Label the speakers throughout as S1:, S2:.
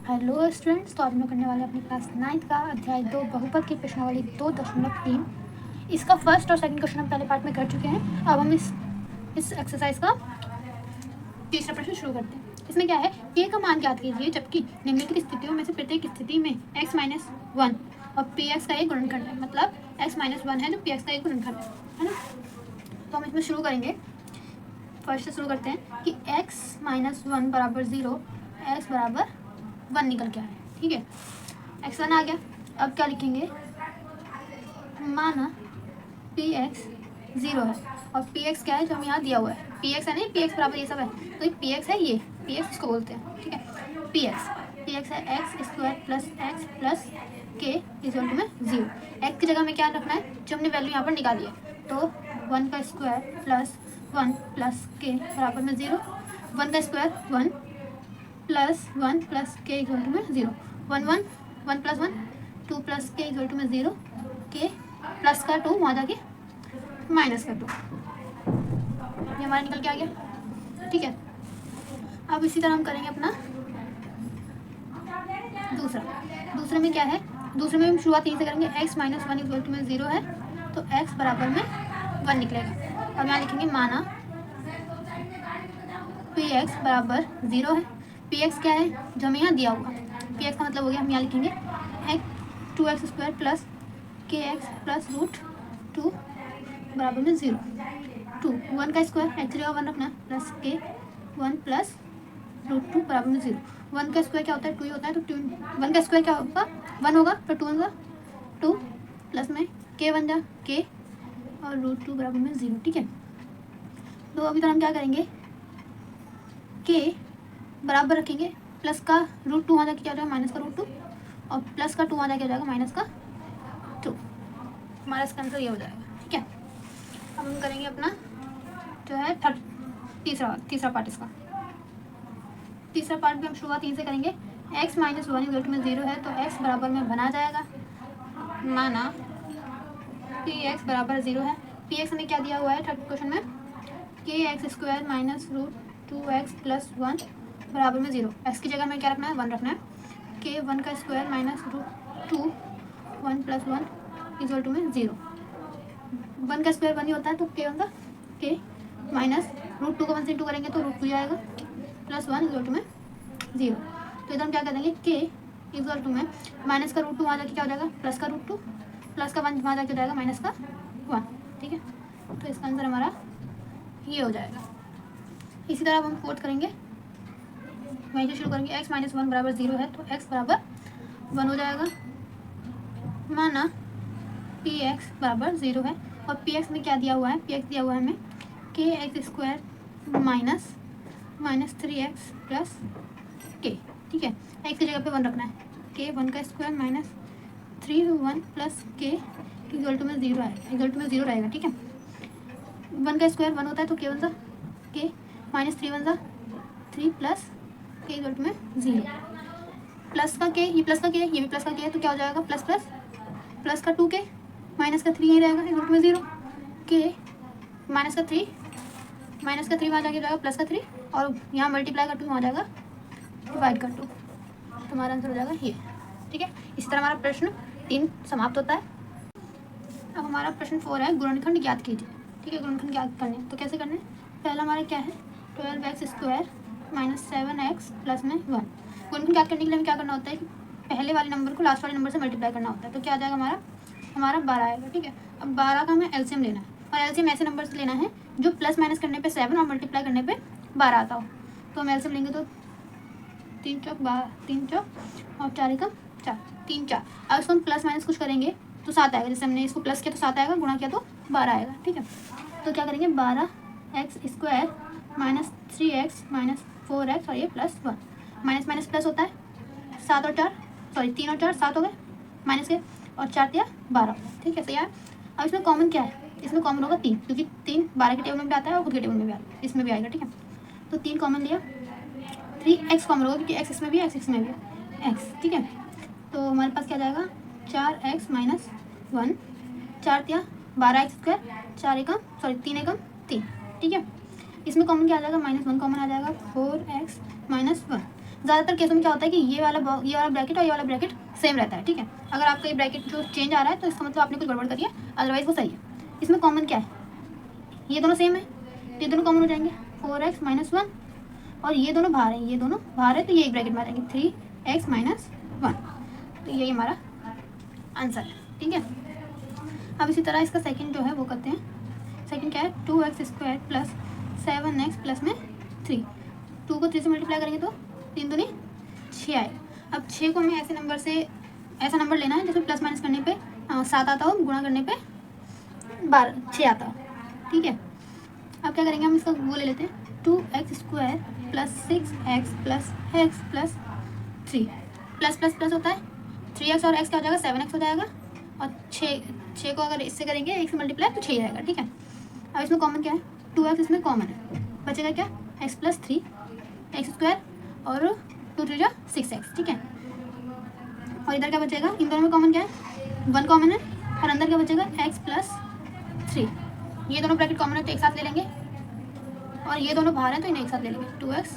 S1: Hello students, तो आज हम लोग करने वाले अपनी क्लास 9 का अध्याय 2 बहुपद की प्रश्नावली 2.3। इसका फर्स्ट और सेकंड क्वेश्चन हम पहले पार्ट में कर चुके हैं। अब हम इस एक्सरसाइज का तीसरा प्रश्न शुरू करते हैं। इसमें क्या है, k का मान ज्ञात कीजिए जबकि निम्नलिखित स्थितियों में से प्रत्येक स्थिति में x माइनस 1 और px का एक गुणनखंड है। मतलब x माइनस 1 है तो px का एक गुणनखंड है ना। तो हम इसमें शुरू करेंगे, फर्स्ट से शुरू करते हैं कि x माइनस 1 बराबर 0, x बराबर 1 निकल के आया। ठीक है, x1 आ गया। अब क्या लिखेंगे, माना px 0 है और px क्या है जो हमें यहाँ दिया हुआ है, px है नहीं, px बराबर ये सब है तो ये px है, ये px इसको बोलते हैं। ठीक है, px है x square plus x plus के इक्वल टू में 0। एक्स की जगह में क्या रखना है, जो हमने वैल्यू यहाँ पर निकाली है, तो 1 का स्क्वायर प्लस 1 प्लस के बराबर में 0। 1 का स्क्वायर 1 प्लस 1 प्लस के इक्वल टू में 0। 1 प्लस 1 2 प्लस के इक्वल टू में 0। के प्लस का 2 वहाँ जाके माइनस का 2, ये हमारा निकल के आ गया। ठीक है, अब इसी तरह हम करेंगे अपना दूसरे में क्या है, दूसरे में हम शुरुआत यहीं से करेंगे। x माइनस 1 इक्वल टू में 0 है तो x बराबर में 1 निकलेगा। और यहाँ लिखेंगे माना px बराबर 0 है। px क्या है जो हमें यहाँ दिया हुआ, px का मतलब हो गया, हम यहाँ लिखेंगे 2x स्क्वायर प्लस के एक्स प्लस रूट 2 बराबर में 0। 2 1 का स्क्वायर एक्स जगह 1 रखना प्लस के 1 प्लस रूट 2 बराबर में 0। 1 का स्क्वायर क्या होता है, 2 ही होता है, तो 1 का स्क्वायर क्या होगा, 1 होगा, तो 2 होगा 2 प्लस में के 1 जा के और रूट 2 बराबर में 0। ठीक है, तो अभी तो हम क्या करेंगे, के बराबर रखेंगे, प्लस का रूट 2 वहाँ जाके क्या हो जाएगा माइनस का रूट 2 और प्लस का 2 वहाँ जाके हो जाएगा माइनस का 2। हमारा इसका आंसर ये हो जाएगा। ठीक है, अब हम करेंगे अपना जो है तीसरा पार्ट। इसका तीसरा पार्ट भी हम शुरुआत यहीं से करेंगे। x माइनस 1 इक्वल टू में 0 है तो x बराबर में बना जाएगा, माना px बराबर 0 है। px हमें क्या दिया हुआ है थर्ड क्वेश्चन में, K x square minus root 2x plus 1 बराबर में 0। x की जगह में क्या रखना है, 1 रखना है। के 1 का square minus root 2 1 plus 1 equal to में 0। 1 का स्क्वायर 1 ही होता है तो के 1 का के माइनस रूट 2 को 1 से 2 करेंगे तो रूट 2 आएगा प्लस 1 इक्वल टू में 0। तो इधर हम क्या कर देंगे, के इक्वल टू में माइनस का रूट 2 वहाँ जाके क्या हो जाएगा प्लस का रूट 2 प्लस का 1 वहाँ जाके हो जाएगा माइनस का 1। ठीक है, तो इसका आंसर हमारा ये हो जाएगा। इसी तरह अब हम फोर्थ करेंगे, वहीं से शुरू करेंगे। x माइनस 1 बराबर 0 है तो x बराबर 1 हो जाएगा, माना px बराबर 0 है और px में क्या दिया हुआ है, px दिया हुआ है हमें के x square minus 3x plus के। ठीक है, x की जगह पे 1 रखना है, के 1 का स्क्वायर माइनस 1 प्लस के इक्वल टू में 0 है, इक्वल टू में 0 रहेगा। ठीक है, 1 का स्क्वायर 1 होता है तो के 1 सा के माइनस 1 सा 3 प्लस के इक्वल टू में 0। प्लस का के, ये प्लस का के, ये भी प्लस का के है तो क्या हो जाएगा प्लस प्लस प्लस का 2 के माइनस का 3 ही रहेगा इक्वल टू में 0। के माइनस का 3 वहाँ जाके जाएगा प्लस का 3 और यहाँ मल्टीप्लाई का 2 वहाँ जाएगा डिवाइड का 2, तो हमारा आंसर हो जाएगा ये। ठीक है, इस तरह हमारा प्रश्न 3 समाप्त होता है। अब हमारा प्रश्न 4 है, गुणनखंड ज्ञात कीजिए। ठीक है, गुणनखंड ज्ञात करने तो कैसे करने, पहला हमारा क्या है 12x square minus 7x plus में 1। गुणनखंड ज्ञात करने के लिए हमें क्या करना होता है कि पहले वाले नंबर को लास्ट वाले नंबर से मल्टीप्लाई करना होता है, तो क्या आ जाएगा हमारा 12 आएगा। ठीक है, अब 12 का हमें एलसीएम लेना है और एलसीएम ऐसे नंबर से लेना है जो प्लस माइनस करने पे 7 और मल्टीप्लाई करने पे 12 आता हो। तो हम एलसीएम लेंगे तो 3 चौक 12 और 4 एकम 4 3 4। अब इसको हम प्लस माइनस कुछ करेंगे तो 7 आएगा, जैसे हमने इसको प्लस किया तो 7 आएगा, गुणा किया तो 12 आएगा। ठीक है, तो क्या करेंगे 12x square minus 3x minus 4x और ये प्लस 1, माइनस माइनस प्लस होता है, 3 और 4 7 हो गए माइनस के और 4 या 12। ठीक है, सही है। अब इसमें कॉमन क्या है, इसमें कॉमन होगा 3, क्योंकि 3 12 के टेबल में भी आता है और खुद के टेबल में भी आता है, इसमें भी आएगा। ठीक है, तो 3 कॉमन लिया, 3x कॉमन होगा क्योंकि x इसमें भी है, x इसमें भी है x। ठीक है, तो हमारे पास क्या जाएगा 4x माइनस 1, 4 या 12x स्क्वायर 3 एकम 3। ठीक है, इसमें कॉमन क्या आ जाएगा -1 कॉमन आ जाएगा 4x माइनस 1। ज़्यादातर केसों में क्या होता है कि ये वाला ब्रैकेट और ये वाला ब्रैकेट सेम रहता है, ठीक है। अगर आपका ये ब्रैकेट जो चेंज आ रहा है तो इसका मतलब आपने कुछ गड़बड़ करी है, अदरवाइज वो सही है। इसमें कॉमन क्या है, ये दोनों सेम है, ये दोनों कॉमन हो जाएंगे 4x - 1, और ये दोनों बाहर है, ये दोनों बाहर है, तो ये एक ब्रैकेट में आ जाएंगे 3x - 1, तो यही हमारा आंसर है, ठीक है। अब इसी तरह इसका सेकंड जो है वो करते हैं। सेकंड क्या है, 2x² + 7x + में 3, 2 को 3 से मल्टीप्लाई करेंगे तो 3 दूनी 6 आएगा। अब 6 को हमें ऐसे नंबर से ऐसा नंबर लेना है जिसमें प्लस माइनस करने पे 7 आता हो, गुणा करने पे 6 आता हो, ठीक है। अब क्या करेंगे, हम इसका वो ले लेते हैं 2x² + 6x + x + 3, plus plus plus होता है, 3x और x क्या हो जाएगा, 7x हो जाएगा, और 6 को अगर इससे करेंगे 1 से मल्टीप्लाई तो 6 आएगा, ठीक है। अब इसमें कॉमन क्या है, 2x इसमें कॉमन है, बचेगा क्या, x + 3 x² और 2 3 जा 6x, ठीक है। और इधर क्या बचेगा, इन दोनों में कॉमन क्या है, 1 कॉमन है, और अंदर क्या बचेगा, x + 3, ये दोनों ब्रैकेट कॉमन है तो एक साथ ले लेंगे, और ये दोनों बाहर हैं तो इन्हें एक साथ ले लेंगे 2x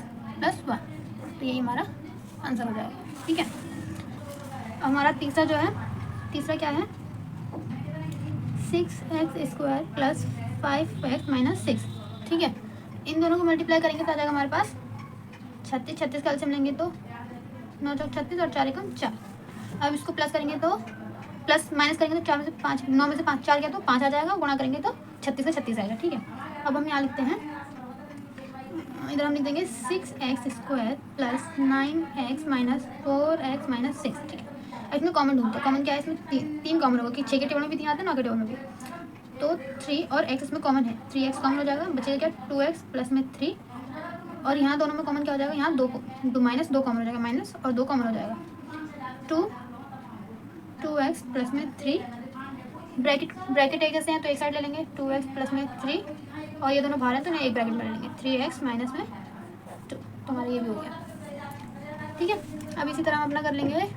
S1: + 1, तो यही हमारा आंसर हो जाएगा, ठीक है। हमारा तीसरा जो है, तीसरा क्या है, 6x² + 5x - 6, ठीक है। इन दोनों को मल्टीप्लाई करेंगे तो आ जाएगा हमारे पास 36, 36 का एलसीएम लेंगे तो 9 चौक 36 और 4 एकम 4। अब इसको प्लस करेंगे तो प्लस माइनस करेंगे तो 4 में से 5, 9 में से 5 4 गया तो 5 आ जाएगा, गुणा करेंगे तो 36 से 36 आएगा, ठीक है। अब हम यहाँ लिखते हैं, इधर हम लिख देंगे 6x² + 9x - 4x - 6, ठीक है। इसमें कॉमन ढूंढते हैं, कॉमन क्या है, इसमें 3 कॉमन होगा कि 6 के टेबल में भी 3 आते हैं, 9 के टेबल में भी, तो 3 और x इसमें कॉमन है, 3x कॉमन हो जाएगा, बचेगा क्या 2x + में 3, और यहाँ दोनों में कॉमन क्या हो जाएगा, यहाँ 2 -2 कॉमन हो जाएगा, माइनस और 2 कॉमन हो जाएगा, 2x + में 3, ब्रैकेट एक जैसे हैं तो एक साइड ले लेंगे 2x + में 3, और ये दोनों बाहर हैं तो एक ब्रैकेट में ले लेंगे 3x - में 2, तो हमारा ये भी हो गया, ठीक है। अब इसी तरह हम अपना कर लेंगे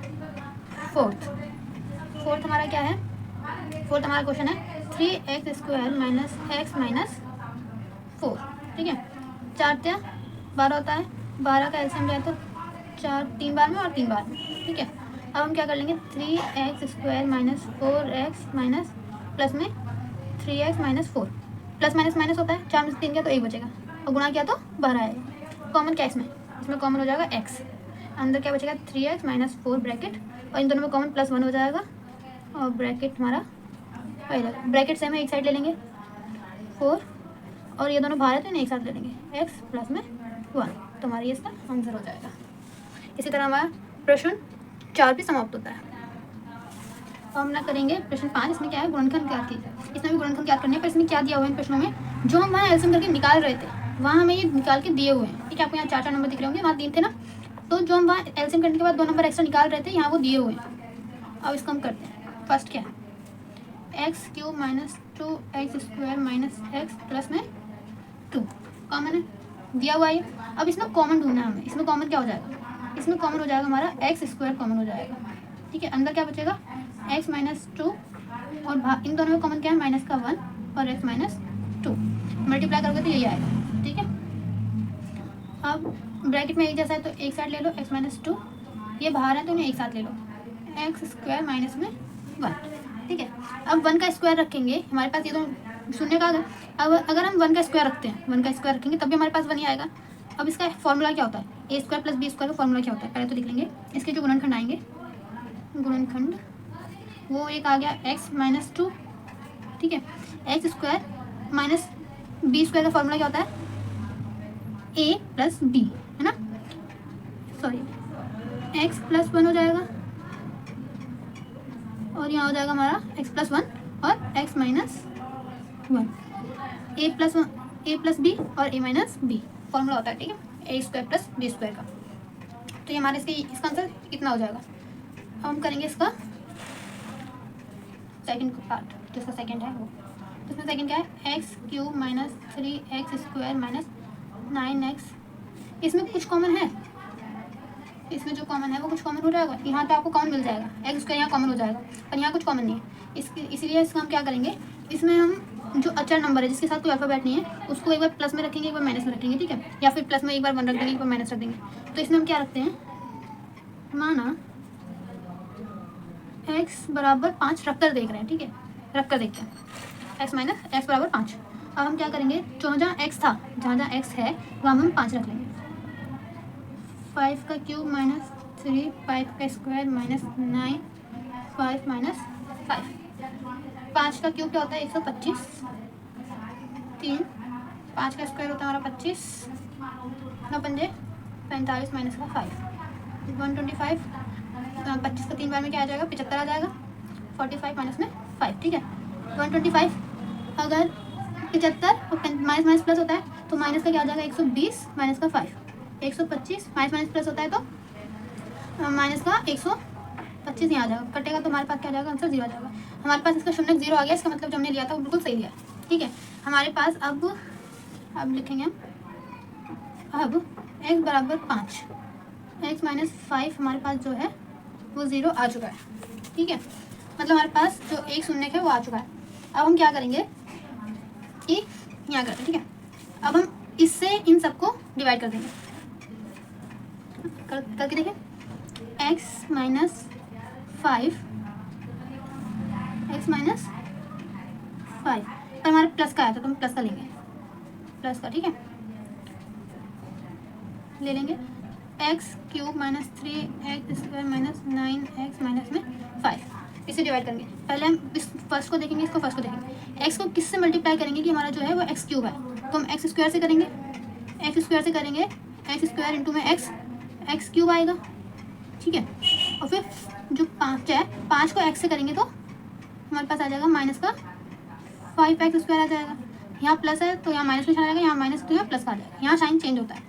S1: फोर्थ हमारा क्या है, फोर्थ हमारा क्वेश्चन है 3x² - x - 4, ठीक है। 4 × 12 होता है, 12 का एलसीएम जाए तो 4 3 बार में और 3 बार में, ठीक है। अब हम क्या कर लेंगे 3x² - 4x प्लस में 3x - 4, प्लस माइनस माइनस होता है, 4 में से 3 गया तो 1 बचेगा, और गुणा किया तो 12 आएगा। कॉमन क्या इसमें कॉमन हो जाएगा x, अंदर क्या बचेगा 3x - 4 ब्रैकेट, और इन दोनों में कॉमन +1 हो जाएगा, और ब्रैकेट हमारा पहला ब्रैकेट सेम है, एक साइड ले लेंगे 4, और ये दोनों बाहर है तो इन्हें एक साथ ले लेंगे x + में 1, तो हमारा ये इसका आंसर हो जाएगा। इसी तरह हमारा प्रश्न 4 भी समाप्त होता है। अब हम ना करेंगे प्रश्न 5, इसमें क्या है, गुणनखंड ज्ञात कीजिए। इसमें भी गुणनखंड ज्ञात करने पर इसमें क्या दिया हुआ है इन प्रश्नों में, जो हम वहाँ एलसीएम करके निकाल रहे थे वहाँ हमें ये निकाल के दिए हुए हैं, ठीक है। आपको यहाँ 4 नंबर दिख रहे होंगे, वहाँ 3 थे ना, तो जो हम वहाँ एलसीएम करने के बाद 2 नंबर एक्स्ट्रा निकाल रहे थे यहाँ वो दिए हुए हैं। अब इसको हम करते हैं, फर्स्ट क्या है, x³ - 2x² - x + में 2 कॉमन है, दिया हुआ है। अब इसमें कॉमन ढूंढना है हमें, इसमें कॉमन क्या हो जाएगा, इसमें कॉमन हो जाएगा हमारा x² कॉमन हो जाएगा, ठीक है। अंदर क्या बचेगा x - 2, और इन दोनों में कॉमन क्या है, -1 और x - 2, मल्टीप्लाई करोगे तो यही आएगा, ठीक है। अब ब्रैकेट में एक जैसा है तो एक साइड ले लो x - 2, ये बाहर है तो इन्हें एक साथ ले लो x² - में 1, ठीक है। अब 1 का स्क्वायर रखेंगे, हमारे पास ये तो शून्य का आ गया। अब अगर हम 1 का स्क्वायर रखते हैं, 1 का स्क्वायर रखेंगे तब भी हमारे पास 1 ही आएगा। अब इसका फॉर्मूला क्या होता है, a² + b² का फॉर्मूला क्या होता है, पहले तो लिख लेंगे। इसके जो गुणनखंड आएंगे, गुणनखंड वो एक आ गया x - 2, ठीक है। x² - b² का फॉर्मूला क्या होता है, a + b, है ना, सॉरी x + 1 हो जाएगा, और यहाँ हो जाएगा हमारा x + 1 और x - 1, a + b और a - b फॉर्मूला होता है, ठीक है, a² + b² का। तो ये हमारे इसका आंसर कितना हो जाएगा। अब हम करेंगे इसका सेकंड पार्ट, जो इसका सेकंड है वो, तो इसमें सेकंड क्या है, x³ - 3x² - 9x, इसमें कुछ कॉमन है, इसमें जो कॉमन है वो कुछ कॉमन हो जाएगा, यहाँ तो आपको कॉमन मिल जाएगा, एक्स स्क्वायर यहाँ कॉमन हो जाएगा, पर यहाँ कुछ कॉमन नहीं है। इसलिए इसका हम क्या करेंगे, इसमें हम जो अचर नंबर है जिसके साथ कोई अल्फाबेट नहीं है उसको एक बार प्लस में रखेंगे, एक बार माइनस में रखेंगे, ठीक है, या फिर प्लस में एक बार 1 रख देंगे, एक बार माइनस रख देंगे। तो इसमें हम क्या रखते हैं, माना x बराबर 5 रख कर देख रहे हैं, ठीक है, रख कर देखते हैं, x माइनस एक्स बराबर 5। अब हम क्या करेंगे, जहाँ x था, जहाँ x है वहाँ हम 5 रख लेंगे। 5 का क्यूब माइनस 3, 5 का स्क्वायर माइनस 9, 5 माइनस 5। 5 का क्यूब क्या होता है 125, 3, 5 का स्क्वायर होता है हमारा 25, 9 पंजे 45 माइनस का 5, 125। 25 का 3 बार में क्या आ जाएगा, 75 आ जाएगा, 45 माइनस में 5, ठीक है। 125 अगर 75 और माइनस माइनस प्लस होता है तो माइनस का क्या आ जाएगा 120 माइनस का 5, 125 माइनस माइनस प्लस होता है तो माइनस का 125 यहाँ आ जाएगा, कटेगा तो हमारे पास क्या आ जाएगा, आंसर 0 आ जाएगा। हमारे पास इसका शून्य 0 आ गया, इसका मतलब जो हमने लिया था वो बिल्कुल सही लिया, ठीक है। हमारे पास अब लिखेंगे अब x बराबर 5, x माइनस 5 हमारे पास जो है वो 0 आ चुका है, ठीक है, मतलब हमारे पास जो एक शून्य है वो आ चुका है। अब हम क्या करेंगे कि यहाँ करते हैं, ठीक है, अब हम इससे इन सबको डिवाइड कर देंगे, करके देखें, x माइनस 5 पर हमारे प्लस का आया था तो हम प्लस का लेंगे, प्लस का, ठीक है, ले लेंगे। X cube minus 3x square minus 9x minus में 5, इसे डिवाइड करेंगे। पहले हम इस फर्स्ट को देखेंगे, इसको फर्स्ट को देखेंगे। एक्स को किससे मल्टीप्लाई करेंगे कि हमारा जो है वो एक्स क्यूब है, तो हम एक्स स्क्वायर से करेंगे, एक्स स्क्वायर से करेंगे, एक्स स्क्वायर इंटू में एक्स क्यूब आएगा, ठीक है। और फिर जो 5 है, 5 को एक्स से करेंगे तो हमारे पास आ जाएगा माइनस का 5x स्क्वायर आ जाएगा। यहाँ प्लस है तो यहाँ माइनस में आ जाएगा, यहाँ माइनस तो यहाँ प्लस का आ जाएगा, यहाँ साइन चेंज होता है,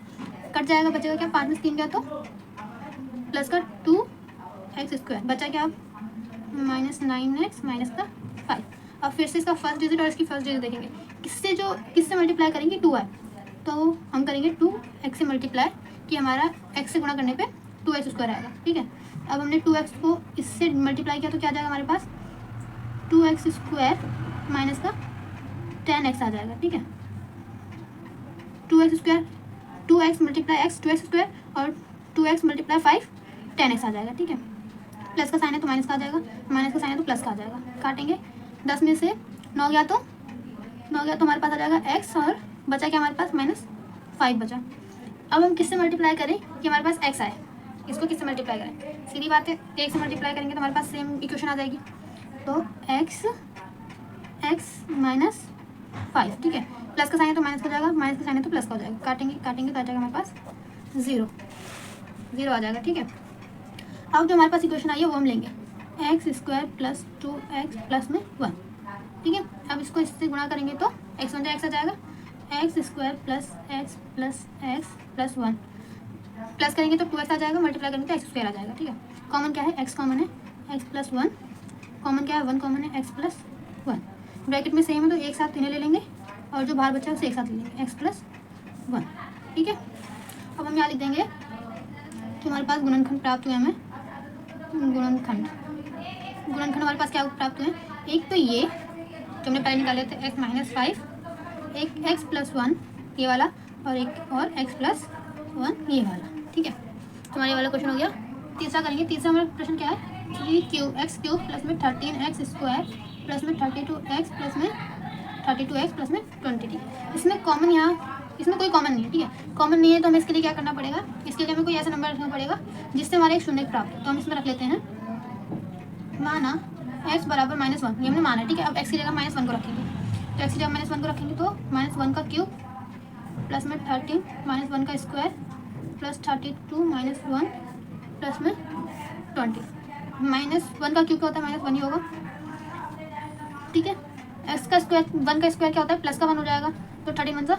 S1: कट जाएगा, बचेगा क्या, 5 में 3 गया तो प्लस का 2x स्क्वायर, बचा क्या अब माइनस 9x माइनस का 5। अब फिर से इसका फर्स्ट डिजिट और इसकी फर्स्ट डिजिट देखेंगे, किससे मल्टीप्लाई करेंगे, 2 है तो हम करेंगे 2x से मल्टीप्लाई कि हमारा x से गुणा करने पे 2x स्क्वायर आएगा, ठीक है। अब हमने 2x को इससे मल्टीप्लाई किया तो क्या आ जाएगा हमारे पास 2x स्क्वायर माइनस का 10x आ जाएगा, ठीक है। 2x square 2x multiply x 2x square और 2x मल्टीप्लाई 5 10x आ जाएगा, ठीक है। प्लस का साइन है तो माइनस का आ जाएगा, माइनस का साइन है तो प्लस का आ जाएगा, काटेंगे, 10 में से 9 गया तो हमारे पास आ जाएगा x और बचा क्या हमारे पास -5 बचा। अब हम किससे मल्टीप्लाई करें कि हमारे पास x आए, इसको किससे मल्टीप्लाई करें, सीधी बात है, 1 से मल्टीप्लाई करेंगे तो हमारे पास सेम इक्वेशन आ जाएगी, तो x -5, ठीक है। प्लस का साइन है तो माइनस का जाएगा, माइनस का साइन है तो प्लस का हो जाएगा, काटेंगे तो आ जाएगा हमारे पास 0 आ जाएगा, ठीक है। अब जो हमारे पास इक्वेशन आई है वो हम लेंगे x square plus 2x plus में 1, ठीक है। अब इसको इससे गुणा करेंगे तो x 1 x आ जाएगा, x square plus x plus 1, plus करेंगे तो 2x आ जाएगा, मल्टीप्लाई करेंगे तो एक्स स्क्वायर आ जाएगा, ठीक है। कॉमन क्या है, x कॉमन है, x प्लस 1 कॉमन क्या है, 1 कॉमन है, x प्लस 1, ब्रैकेट में सेम है तो एक साथ इन्हें ले लेंगे और जो बाहर बचा है उसे एक साथ ले लेंगे, x प्लस 1, ठीक है। अब हम यहाँ लिख देंगे कि हमारे पास गुणनखंड प्राप्त हुए, हमें गुणनखंड हमारे पास क्या प्राप्त हुए, एक तो ये जो हमने पहले निकाले थे x -5, एक x प्लस 1 ये वाला और एक और x प्लस 1 ये वाला, ठीक है। तो हमारे वाला क्वेश्चन हो गया। तीसरा करेंगे, तीसरा हमारा प्रश्न क्या है, 3x क्यूब प्लस में 13x स्क्वायर प्लस में 32x प्लस में 20, ठीक है। इसमें कॉमन इसमें कोई कॉमन नहीं है, ठीक है, कॉमन नहीं है तो हमें इसके लिए क्या करना पड़ेगा, इसके लिए हमें कोई ऐसा नंबर रखना पड़ेगा जिससे हमारे एक शून्य प्राप्त हो। तो हम इसमें रख लेते हैं, माना x बराबर -1, ये हमने माना, ठीक है। अब x की जगह -1 को रखेंगे, तो x की जगह -1 को रखेंगे तो -1 का क्यूब प्लस में 13 -1 का स्क्वायर प्लस 32 -1 प्लस में 20, -1 का क्यूब क्या होता है, -1 ही होगा, ठीक है। x का स्क्वायर 1 का स्क्वायर क्या होता है, प्लस का 1 हो जाएगा, तो 13 1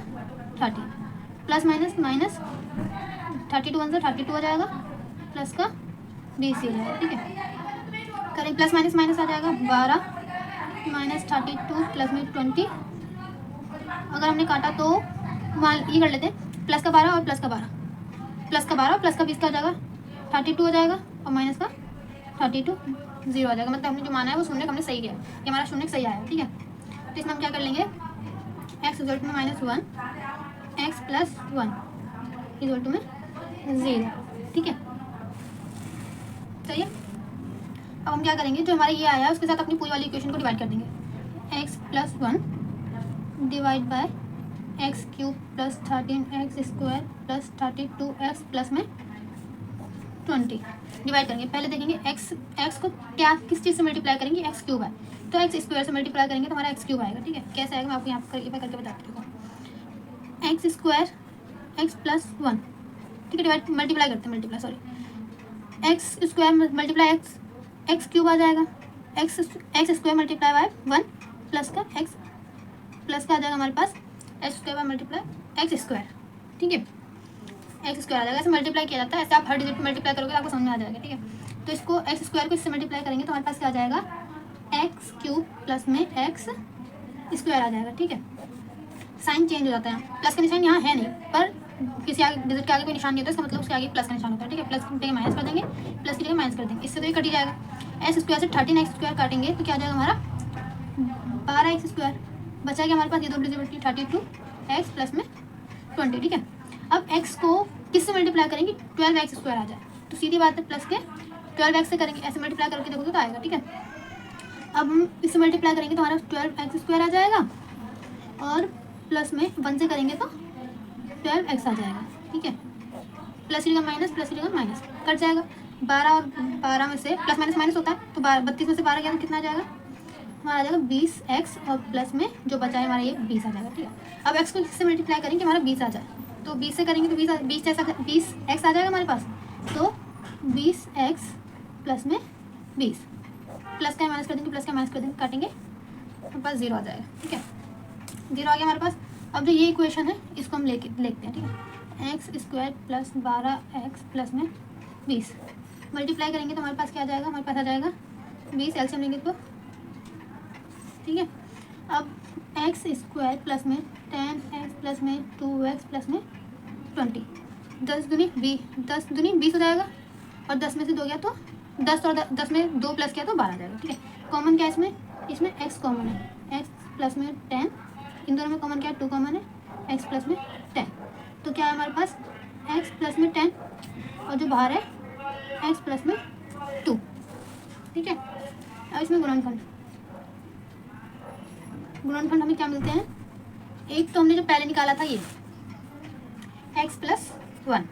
S1: 30 प्लस माइनस 32 1 32 हो जाएगा, प्लस का 20 हो जाएगा, ठीक है। करें प्लस माइनस आ जाएगा 12 -32 प्लस में 20, अगर हमने काटा तो मान ये कर लेते हैं, प्लस का 12 और प्लस का 12 प्लस का 20 का हो जाएगा 32 हो जाएगा और माइनस का 32 0 आ जाएगा। मतलब हमने जो माना है वो शून्य हमने सही किया, ये हमारा शून्य सही आया, ठीक है। तो इसमें हम क्या कर लेंगे, एक्स इक्वल टू में -1 एक्स प्लस 1 इक्वल टू में 0, ठीक है, सही है। अब हम क्या करेंगे, जो हमारा ये आया उसके साथ अपनी पूरी वाली इक्वेशन को डिवाइड कर देंगे। X plus 1 divide by x cube plus 13x² plus 32x plus में 20 डिवाइड करेंगे। पहले देखेंगे एक्स को क्या किस चीज़ से मल्टीप्लाई करेंगे, एक्स क्यूब है तो एक्स स्क्वायर से मल्टीप्लाई करेंगे तो हमारा एक्स क्यूब आएगा, ठीक है। कैसे आएगा मैं आपको यहाँ पर करके बताती हूँ। एक्स स्क्वायर एक्स प्लस 1, ठीक है, डिवाइड मल्टीप्लाई करते हैं, multiply sorry, x square multiply x cube आ जाएगा, x square multiply by 1 plus का एक्स प्लस का आ जाएगा हमारे पास x square by multiply x square, ठीक है, एक्स स्क्वायर आ जाएगा। ऐसे मल्टीप्लाई किया जाता है, ऐसे आप हर डिजिट मल्टीप्लाई करोगे तो आपको समझ में आ जाएगा, ठीक है। तो इसको एक्स स्क्वायर को इससे मल्टीप्लाई करेंगे तो हमारे पास क्या आ जाएगा, एक्स क्यूब प्लस में एक्स स्क्वायर आ जाएगा, ठीक है। साइन चेंज हो जाता है, प्लस का निशान यहाँ है नहीं, पर किसी आगे डिजिट के आगे कोई निशान नहीं होता, इसका मतलब उसके आगे प्लस का निशान होता है, ठीक है। प्लस की जगह माइनस कर देंगे, प्लस की जगह माइनस कर देंगे, इससे तो ये कट ही जाएगा। एक्स स्क्वायर से 13x² काटेंगे तो क्या आ जाएगा हमारा 12x², बचा क्या हमारे पास, ये दो डिजिट 32x प्लस में 20, ठीक है। अब x को किससे मल्टीप्लाई करेंगे, 12x² आ जाए तो सीधी बात है प्लस के 12x से करेंगे, ऐसे मल्टीप्लाई करके देखोगे तो आएगा, ठीक है। अब हम इससे मल्टीप्लाई करेंगे तो हमारा 12x² आ जाएगा और प्लस में 1 से करेंगे तो 12x आ जाएगा, ठीक है। प्लस की जगह माइनस, प्लस की जगह माइनस कट जाएगा। 12 और 12 में से प्लस माइनस माइनस होता है तो 32 में से 12 गया तो कितना आ जाएगा हमारा, आ जाएगा 20x और प्लस में जो बचा है हमारा ये 20 आ जाएगा, ठीक है। अब x को किससे मल्टीप्लाई करेंगे हमारा 20 आ जाए, तो 20 से करेंगे तो 20x आ जाएगा हमारे पास, तो 20x प्लस में 20 प्लस का माइनस कर देंगे, प्लस का माइनस कर देंगे, काटेंगे हमारे पास 0 आ जाएगा, ठीक है। 0 आ गया हमारे पास। अब जो ये इक्वेशन है इसको हम लेते हैं, ठीक है। X square plus 12x plus में 20 मल्टीप्लाई करेंगे तो हमारे पास क्या आ जाएगा, हमारे पास आ जाएगा 20 एलसीएम लेंगे तो, ठीक है। अब एक्स स्क्वायर प्लस में 10x प्लस में 2x प्लस में 20, 10 दूनी 20 हो जाएगा और 10 में से 2 गया तो 10 और 10 में 2 प्लस किया तो 12 आ जाएगा, ठीक है। कॉमन क्या है इसमें x कॉमन है, x प्लस में 10, इन दोनों में कॉमन क्या है 2 कॉमन है, x प्लस में 10, तो क्या है हमारे पास x प्लस में 10 और जो बाहर है x प्लस में 2, ठीक है। अब इसमें गुणनखंड हमें क्या मिलते हैं, एक तो हमने जो पहले निकाला था ये x प्लस 1,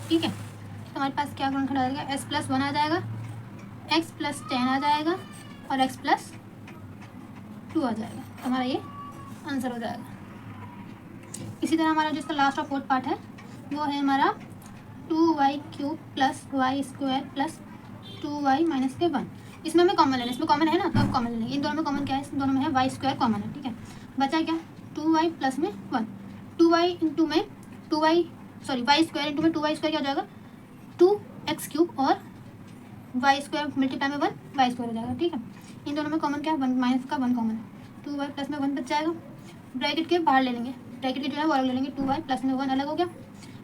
S1: ठीक है। तो हमारे पास क्या गुणनखंड आ जाएगा, s प्लस 1 आ जाएगा, x प्लस 10 आ जाएगा और x प्लस 2 आ जाएगा, तो हमारा ये आंसर हो जाएगा। इसी तरह हमारा जो इसका लास्ट और फोर्थ पार्ट है वो है हमारा 2y³ plus y² plus 2y minus के 1, इसमें हमें कॉमन लेना, इसमें कॉमन है ना तो अब कॉमन लेंगे। इन दोनों में कॉमन क्या है, इन दोनों में है y² कॉमन है, ठीक है। बचा क्या 2y प्लस में 1, 2y इंटू में 2y सॉरी y² इंटू में 2y² क्या हो जाएगा 2x³ और y² मल्टीप्लाई में 1 y² हो जाएगा, ठीक है। इन दोनों में कॉमन क्या है 1 माइनस का 1 कॉमन है, 2y प्लस में 1 बच जाएगा। ब्रैकेट के बाहर ले लेंगे, ब्रैकेट के जो है वो अलग ले लेंगे, 2y प्लस में 1 अलग हो गया।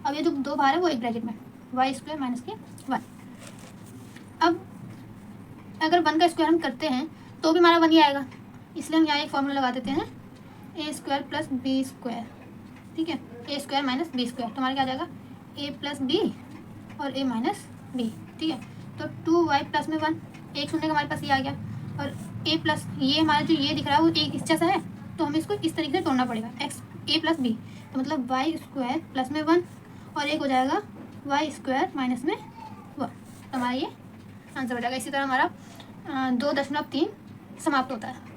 S1: अब ये जो दो बाहर है वो एक ब्रैकेट में y² माइनस के 1। अब अगर 1 का स्क्वायर हम करते हैं तो भी हमारा 1 ही आएगा, इसलिए हम यहाँ एक फॉर्मूला लगा देते हैं a² प्लस b², ठीक है, a² माइनस b², तो हमारा क्या आ जाएगा a प्लस b और a माइनस b, ठीक है। तो 2y प्लस में 1, एक शून्य का हमारे पास ये आ गया और a प्लस ये हमारा जो ये दिख रहा है वो एक इस जैसा है तो हमें इसको इस तरीके से तोड़ना पड़ेगा, x a प्लस b, तो मतलब y² प्लस में 1 और एक हो जाएगा y² माइनस में 1, तो हमारा ये आंसर हो जाएगा। इसी तरह हमारा 2.3 समाप्त होता है।